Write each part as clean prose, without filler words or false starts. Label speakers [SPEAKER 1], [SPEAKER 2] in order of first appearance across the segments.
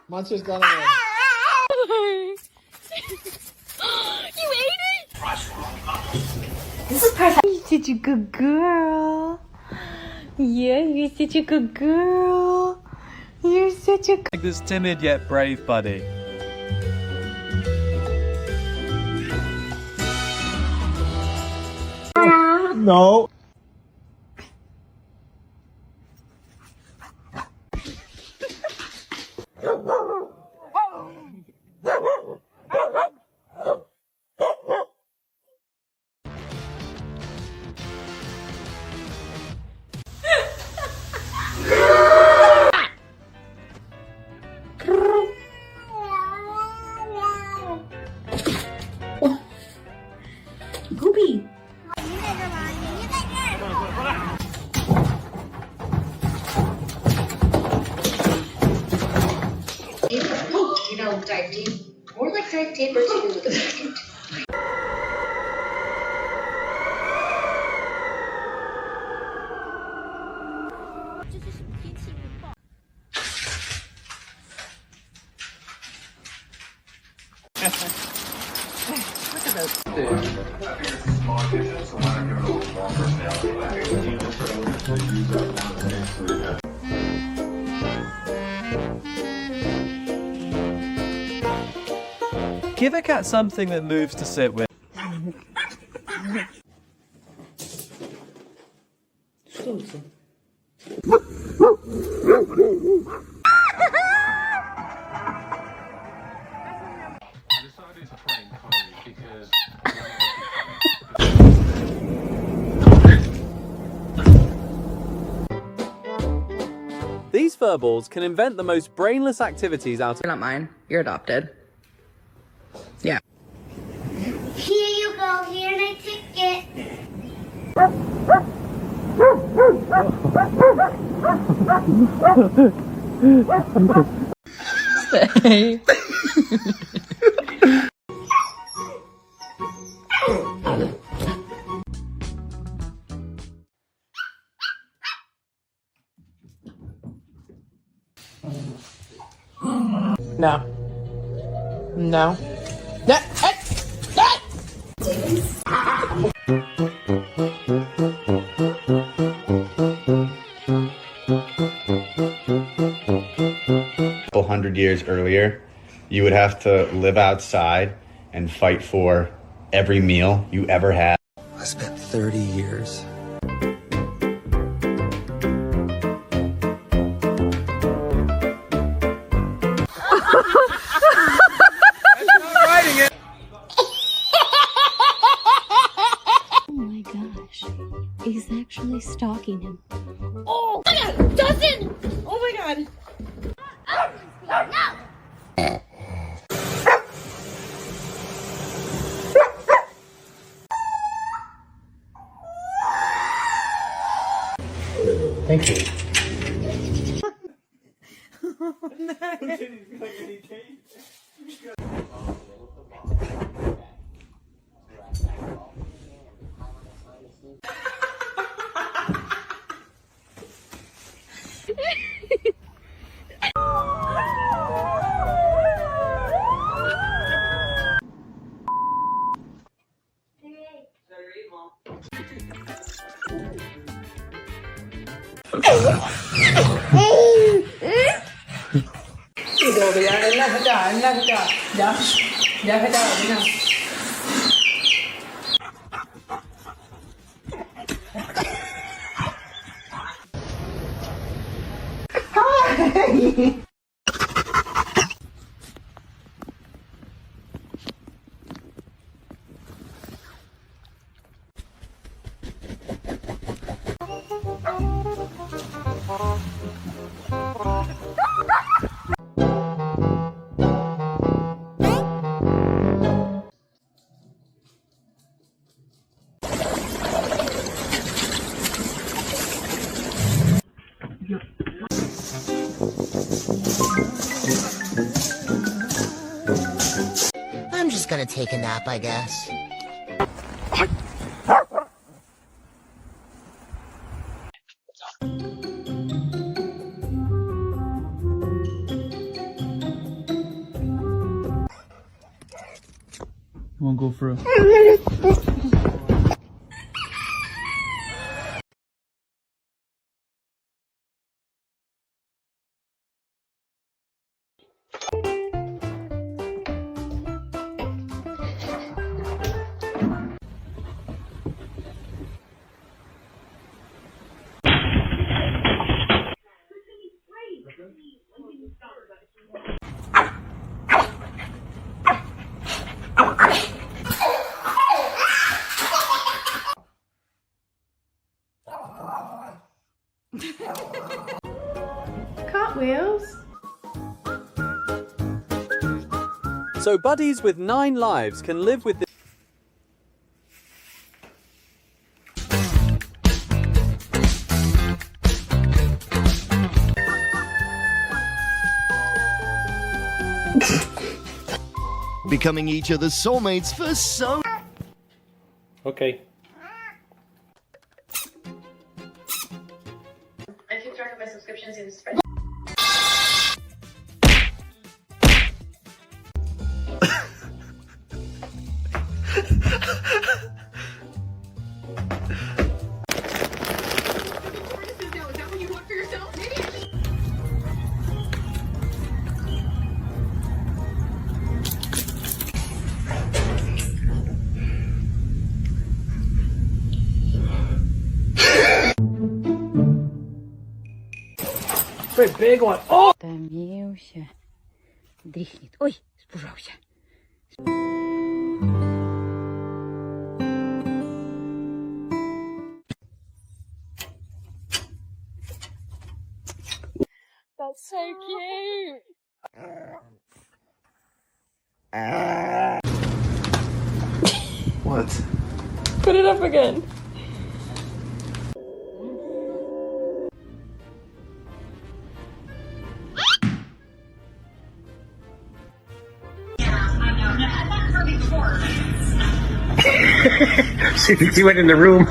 [SPEAKER 1] Monster's gone away.
[SPEAKER 2] You ate it? This is perfect. You're such a good girl. Yeah, you're such a good girl. You're such a good...
[SPEAKER 3] Like this timid yet brave buddy.
[SPEAKER 1] No.
[SPEAKER 2] Poopy.
[SPEAKER 4] You know, dive deep. More like dive deeper to with a bucket.
[SPEAKER 2] Look at those.
[SPEAKER 3] Give a cat something that moves to sit with. These furballs can invent the most brainless activities out of—
[SPEAKER 5] You're not mine. You're adopted. Yeah.
[SPEAKER 4] Here you go. Here's my ticket.
[SPEAKER 5] Hey. No. No. No. Hey.
[SPEAKER 6] Couple hundred years earlier, you would have to live outside and fight for every meal you ever had.
[SPEAKER 7] I spent 30 years.
[SPEAKER 2] Oh my gosh. He's actually stalking him. Oh my god! Dustin! Oh my god! No!
[SPEAKER 1] Thank you.
[SPEAKER 5] Đồ bây giờ đến là phải trả. Dạ. Dạ phải trả ở bên nào.
[SPEAKER 8] I'm just gonna take a nap, I guess.
[SPEAKER 1] Won't go through.
[SPEAKER 2] Cartwheels.
[SPEAKER 3] So buddies with 9 lives can live with this.
[SPEAKER 8] Becoming each other's soulmates for so...
[SPEAKER 1] Okay.
[SPEAKER 4] I keep track of my subscriptions in spreadsheet.
[SPEAKER 1] Pretty big one. Oh!
[SPEAKER 2] Томился. Дрыхнет. Ой, испужался. That's so cute.
[SPEAKER 7] What?
[SPEAKER 2] Put it up again.
[SPEAKER 1] She went in the room.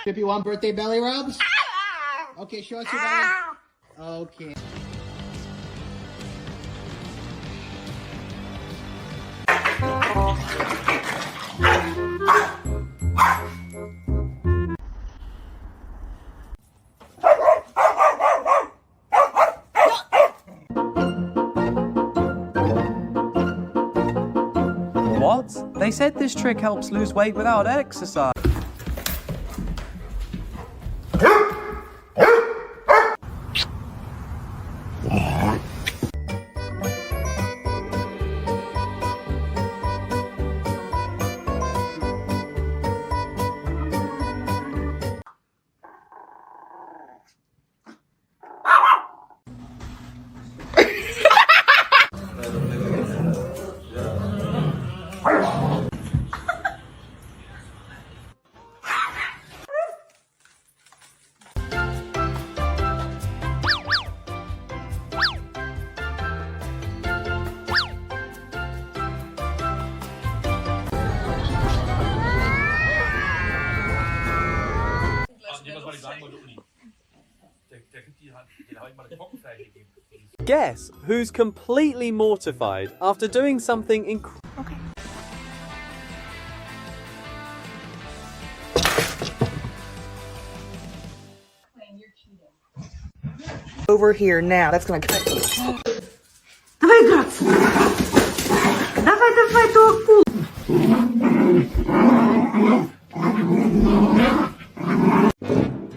[SPEAKER 5] If you want birthday belly rubs? Okay, show us your belly. Okay.
[SPEAKER 3] What? They said this trick helps lose weight without exercise. Guess who's completely mortified after doing something incredible?
[SPEAKER 9] Over here now. That's gonna cut you.
[SPEAKER 2] Давай играться. Давай, давай, ту акулу.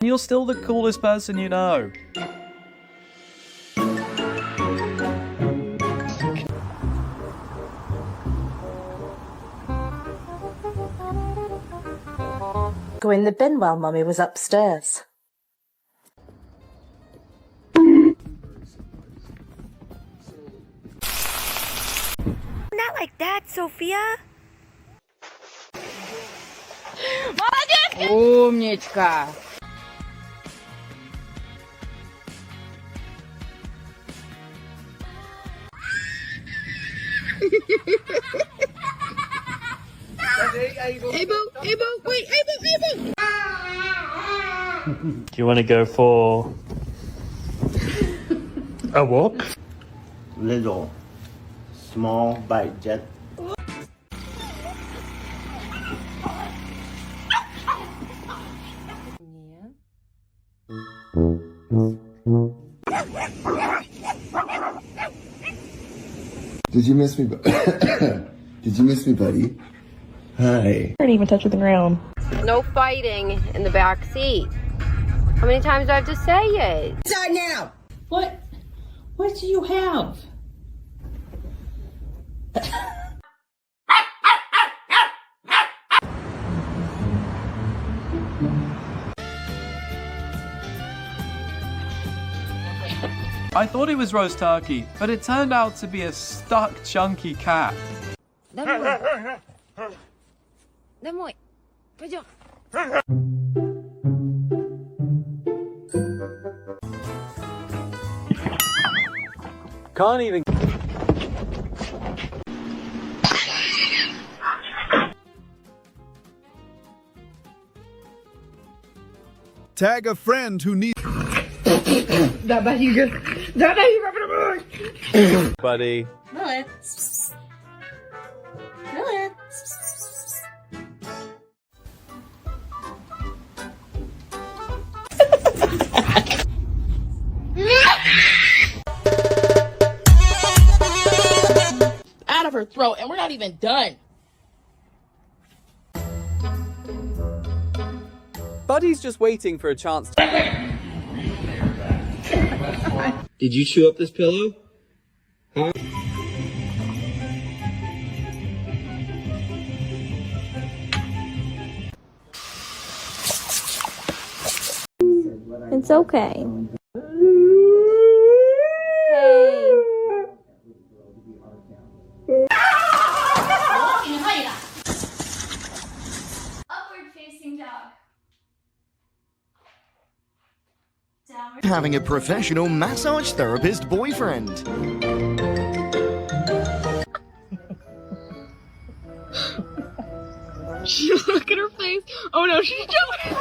[SPEAKER 3] You're still the coolest person you know.
[SPEAKER 9] Go in the bin while Mummy was upstairs.
[SPEAKER 2] Not like that, Sophia.
[SPEAKER 5] Умничка.
[SPEAKER 10] Do you want to go for a walk?
[SPEAKER 11] Little, small bite jet.
[SPEAKER 8] Did you miss me? Did you miss me, buddy? Hi.
[SPEAKER 2] Didn't even touch the ground.
[SPEAKER 12] No fighting in the back seat. How many times do I have to say it?
[SPEAKER 5] Start now. What do you have?
[SPEAKER 3] I thought it was roast turkey, but it turned out to be a stuck, chunky cat.
[SPEAKER 12] Домой. Пойдем.
[SPEAKER 3] Can't even...
[SPEAKER 8] Tag a friend who needs.
[SPEAKER 3] Buddy.
[SPEAKER 5] Out of her throat, and we're not even done.
[SPEAKER 3] Buddy's just waiting for a chance to...
[SPEAKER 11] Did you chew up this pillow? Huh?
[SPEAKER 2] It's okay.
[SPEAKER 13] Upward facing dog. Downward.
[SPEAKER 8] Having a professional massage therapist boyfriend.
[SPEAKER 5] Look at her face. Oh no, she's jumping.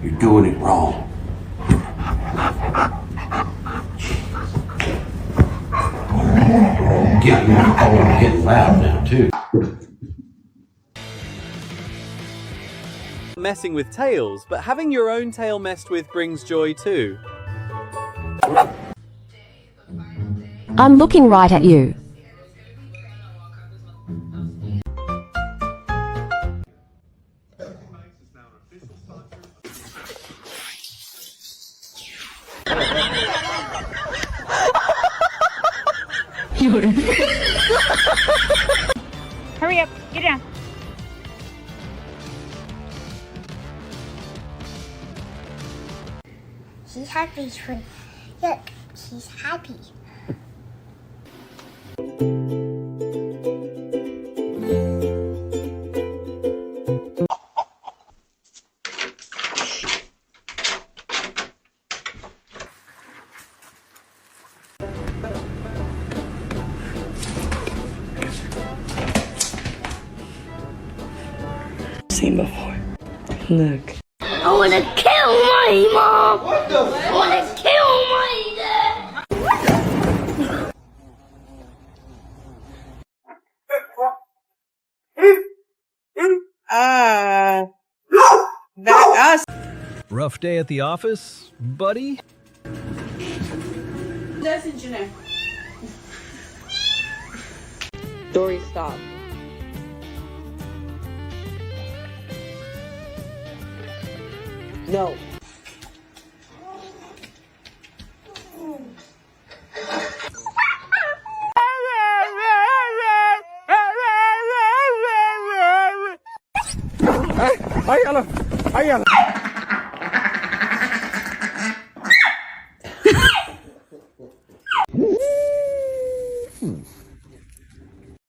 [SPEAKER 1] You're doing it wrong. Getting loud now, too.
[SPEAKER 3] Messing with tails, but having your own tail messed with brings joy too.
[SPEAKER 12] I'm looking right at you.
[SPEAKER 2] Hurry up, get down.
[SPEAKER 13] She's happy. Look, she's happy.
[SPEAKER 5] Seen before. Look.
[SPEAKER 13] I wanna kill my mom. What the fuck? I wanna kill my dad.
[SPEAKER 5] That us.
[SPEAKER 7] Rough day at the office, buddy?
[SPEAKER 5] Doesn't you know?
[SPEAKER 12] Dory, stop. No.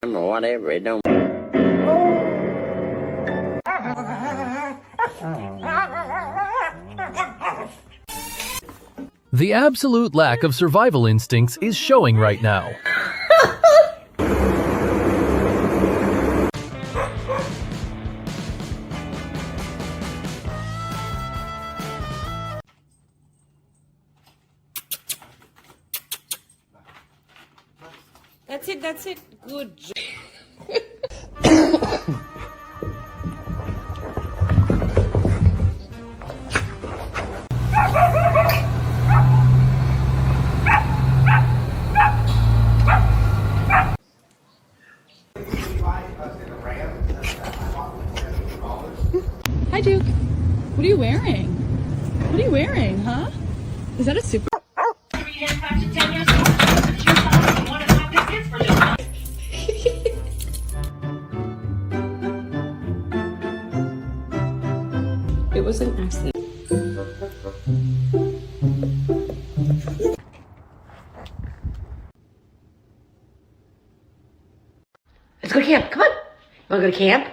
[SPEAKER 11] Whatever, it don't.
[SPEAKER 14] The absolute lack of survival instincts is showing right now.
[SPEAKER 2] That's it, that's it. Good job.
[SPEAKER 14] Hi, Duke. What are you wearing? What are you wearing, huh? Is that a super? It was an accident.
[SPEAKER 4] Let's go to camp. Come on. You wanna go to camp?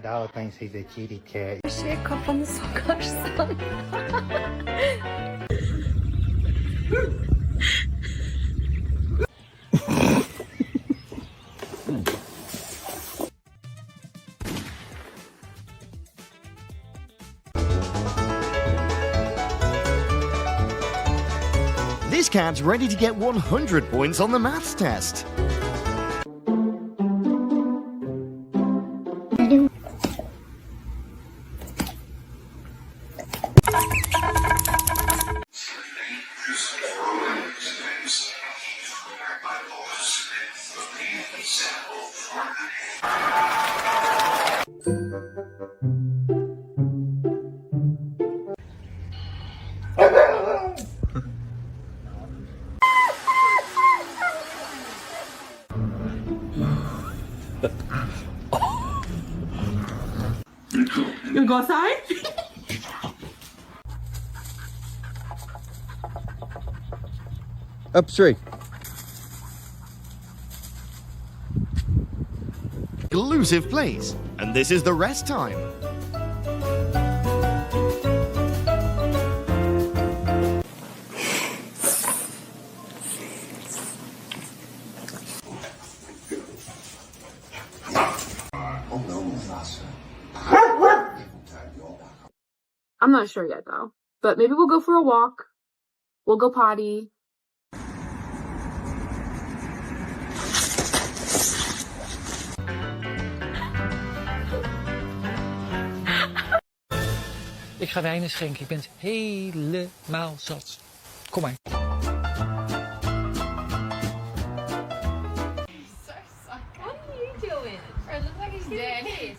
[SPEAKER 15] Dağ thinks he's a kitty cat.
[SPEAKER 2] Şey kafanı sokarsan.
[SPEAKER 16] This cat's ready to get 100 points on the maths test.
[SPEAKER 14] You go outside?
[SPEAKER 16] Up 3. Elusive place, and this is the rest time.
[SPEAKER 14] I'm not sure yet though, but maybe we'll go for a walk. We'll go potty.
[SPEAKER 17] Ik ga wijn schenken. Ik ben helemaal zat. Kom maar.
[SPEAKER 2] What are you doing? It looks like he's dead.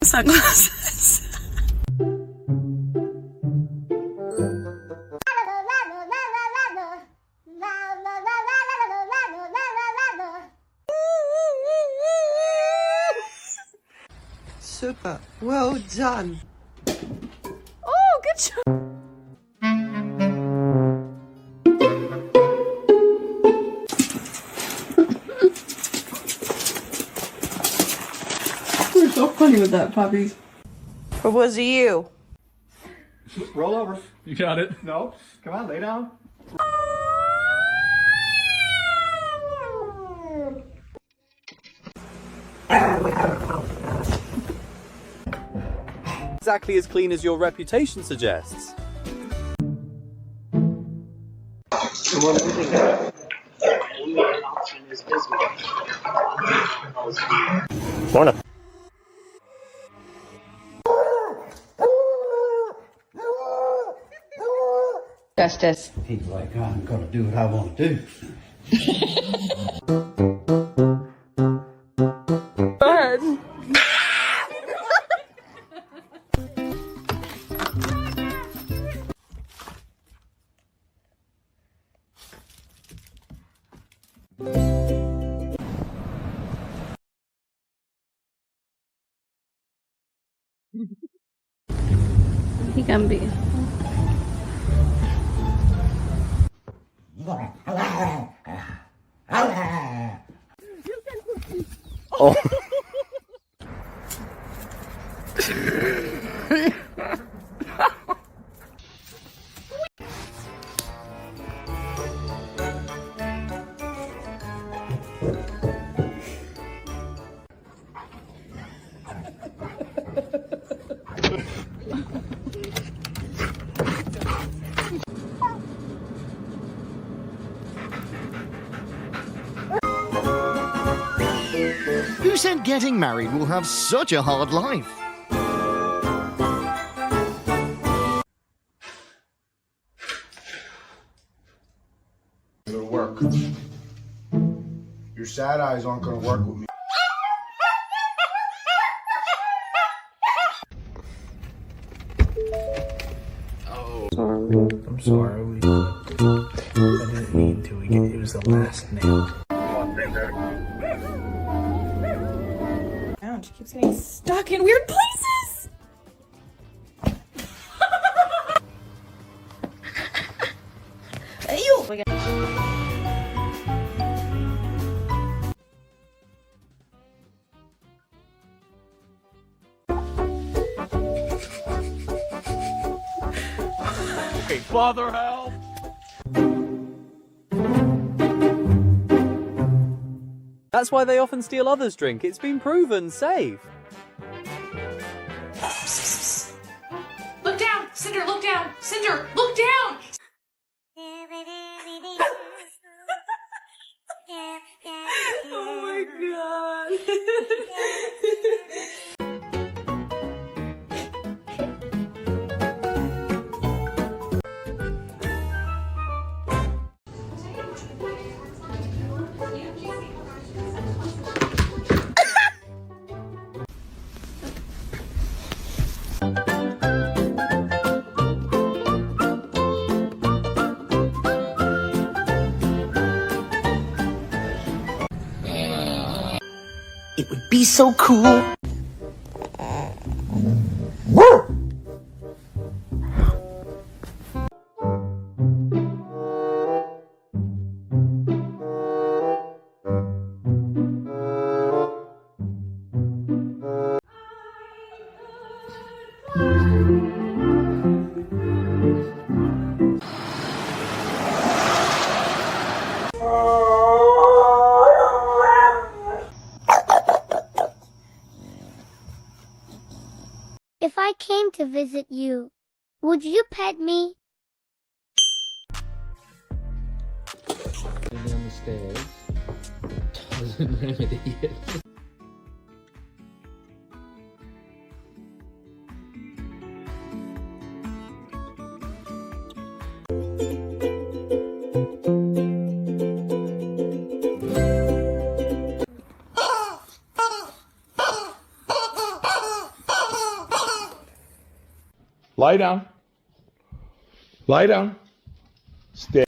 [SPEAKER 14] Sunglasses.
[SPEAKER 5] Super. Well done.
[SPEAKER 2] Oh, good job.
[SPEAKER 14] You're so funny with that, puppies.
[SPEAKER 5] Or was it you?
[SPEAKER 11] Roll over.
[SPEAKER 3] You got it.
[SPEAKER 11] No. Come on, lay down.
[SPEAKER 18] Exactly as clean as your reputation suggests.
[SPEAKER 10] Morning.
[SPEAKER 9] Justice.
[SPEAKER 1] He's like, I'm gonna do what I want to do.
[SPEAKER 14] Go ahead.
[SPEAKER 2] He can be.
[SPEAKER 10] Oh.
[SPEAKER 16] Who said getting married will have such a hard life?
[SPEAKER 19] It'll work. Your sad eyes aren't gonna work with me.
[SPEAKER 17] Oh. I'm sorry. I didn't mean to. It was the last nail.
[SPEAKER 14] She keeps getting stuck in weird places. Ew.
[SPEAKER 3] Hey, father, help! That's why they often steal others' drink. It's been proven safe.
[SPEAKER 2] Look down! Cinder, look down! Cinder, look down! Oh my god.
[SPEAKER 16] It would be so cool.
[SPEAKER 13] If I came to visit you, would you pet me?
[SPEAKER 17] Down the stairs doesn't remedy it.
[SPEAKER 19] Lie down. Lie down. Stay.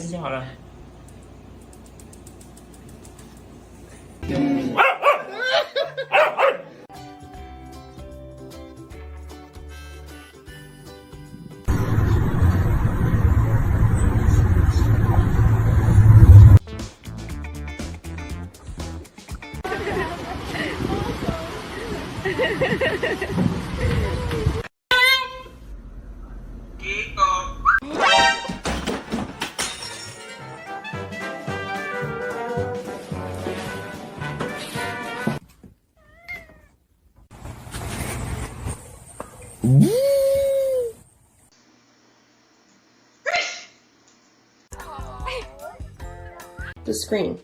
[SPEAKER 9] The screen.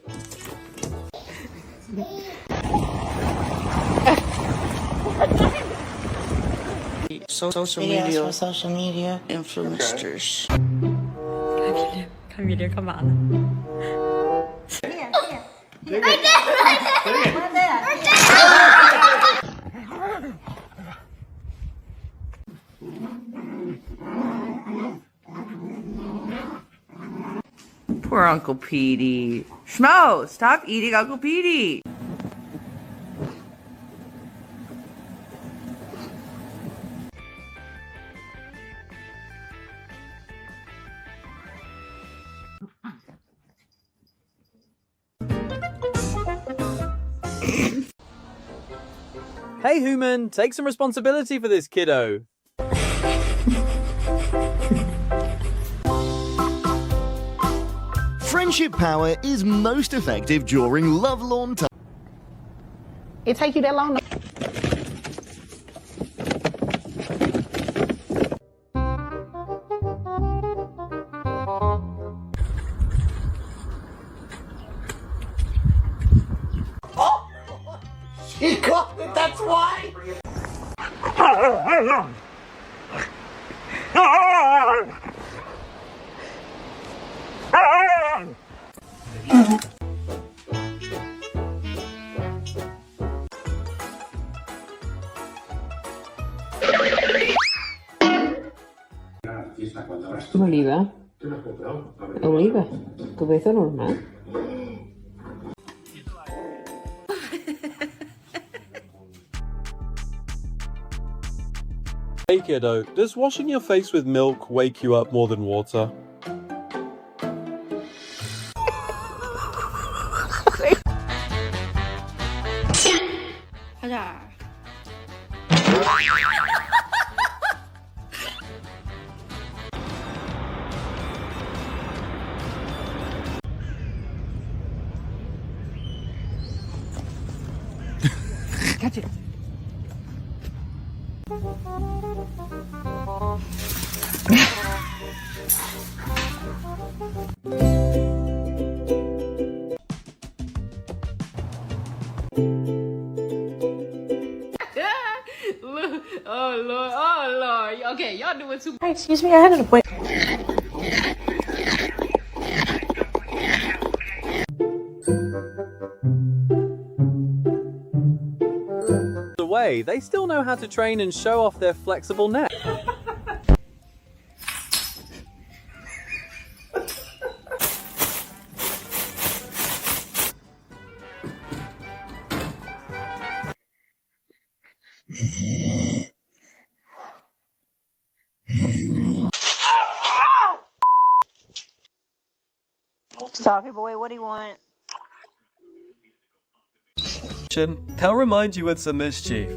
[SPEAKER 5] Social media influencers.
[SPEAKER 2] 看 video 干嘛呢？Poor
[SPEAKER 5] Uncle Petey. Schmo, stop eating Uncle Petey.
[SPEAKER 18] Hey, human, take some responsibility for this kiddo.
[SPEAKER 16] Friendship power is most effective during lovelorn times.
[SPEAKER 5] It take you that long to...
[SPEAKER 13] He caught it, that's why!
[SPEAKER 5] Oliva. Oliva. Tu beso normal.
[SPEAKER 18] Hey kiddo, does washing your face with milk wake you up more than water?
[SPEAKER 5] Catch it.
[SPEAKER 14] Oh Lord, oh Lord. Okay, y'all doing too.
[SPEAKER 9] Hey, excuse me, I had an appointment.
[SPEAKER 18] Away, they still know how to train and show off their flexible neck.
[SPEAKER 12] Sophie boy, what do you want?
[SPEAKER 18] They'll remind you with some mischief.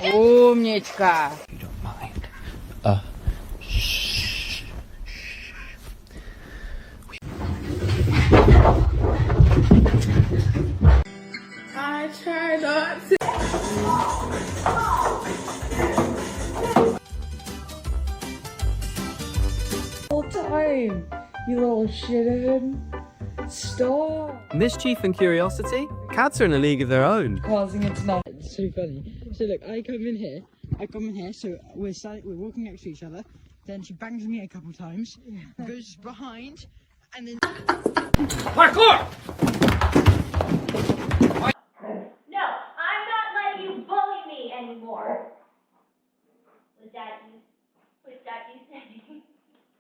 [SPEAKER 5] Умничка.
[SPEAKER 14] I try not to. All time, you little shithead. Stop.
[SPEAKER 18] Mischief and curiosity? Cats are in a league of their own.
[SPEAKER 14] Causing it to not. It's so funny. So look, I come in here, so we're walking next to each other, then she bangs me a couple times, goes behind, and then... Parkour!